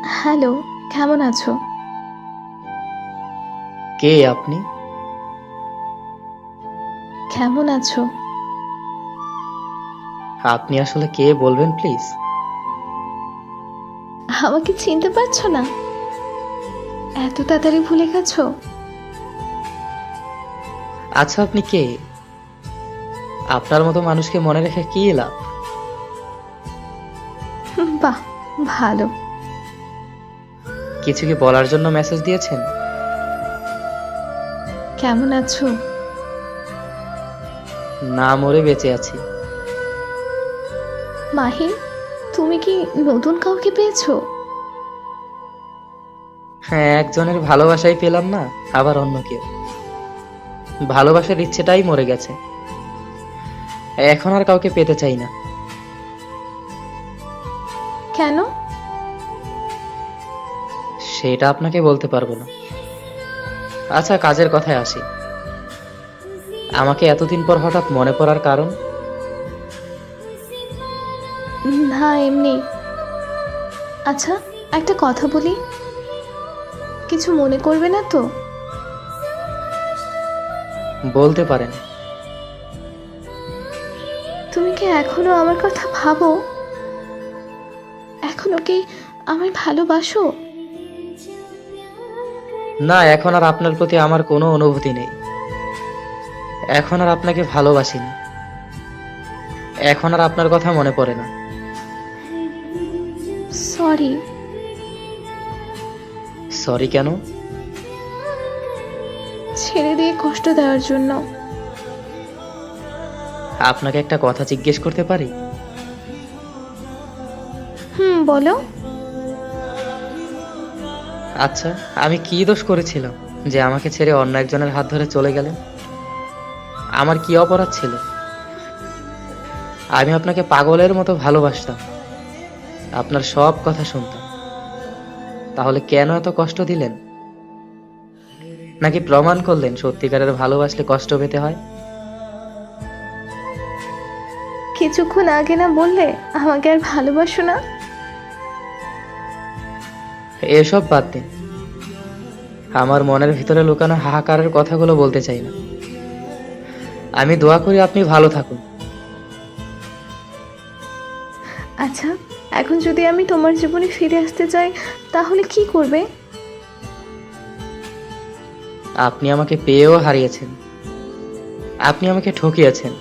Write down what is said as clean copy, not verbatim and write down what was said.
Hello, কেমন আছো? কে আপনি? কেমন আছো? আপনি আসলে কে বলবেন প্লিজ? আমাকে চিনতে পারছো না? এত তাড়াতাড়ি ভুলে গেছো? আচ্ছা, আপনি কে? আপনার মতো মানুষকে মনে রেখে কি লাভ? বাহ, ভালো। কিছু কি বলার জন্য মেসেজ দিয়েছেন? কেমন আছো? না মরে বেঁচে আছি। মাহিন, তুমি কি নতুন কাউকে পেয়েছো? হ্যাঁ, একজনের ভালোবাসাই পেলাম না, আবার অন্য কেউ। ভালোবাসার ইচ্ছেটাই মরে গেছে। এখন আর কাউকে পেতে চাই না। কেন? সেটা আপনাকে বলতে পারবো না। আচ্ছা, কাজের কথায় আসি। আমাকে এতদিন পর হঠাৎ মনে পড়ার কারণ? না, এমনি। আচ্ছা, একটা কথা বলি, কিছু মনে করবে না তো? বলতে পারেন। তুমি কি এখনো আমার কথা ভাবো? এখনো কি আমায় ভালোবাসো? না, এখন আর আপনার প্রতি আমার কোনো অনুভূতি নেই। এখন আর আপনাকে ভালোবাসি না। এখন আর আপনার কথা মনে পড়ে না। সরি। সরি কেন? ছেড়ে দিয়ে কষ্ট দেওয়ার জন্য। আপনাকে একটা কথা জিজ্ঞেস করতে পারি? বলো। আচ্ছা, আমি কি দোষ করেছিলাম যে আমাকে ছেড়ে অন্য একজনের হাত ধরে চলে গেলেন? আমার কি অপরাধ ছিল? আমি আপনাকে পাগলের মতো ভালোবাসতাম, আপনার সব কথা শুনতাম। তাহলে কেন এত কষ্ট দিলেন? নাকি প্রমাণ করলেন সত্যিকারের ভালোবাসলে কষ্ট পেতে হয়? কিছুক্ষণ আগে না বললে আমাকে আর ভালোবাসো না? এসব বাদ দিন। আমার মনের ভিতরে লুকানো হাহাকারের কথাগুলো বলতে চাই না। আমি দোয়া করি আপনি ভালো থাকুন। আচ্ছা, এখন যদি আমি তোমার জীবনে ফিরে আসতে চাই তাহলে কি করবে? আপনি আমাকে পেয়েও হারিয়েছেন। আপনি আমাকে ঠকিয়েছেন।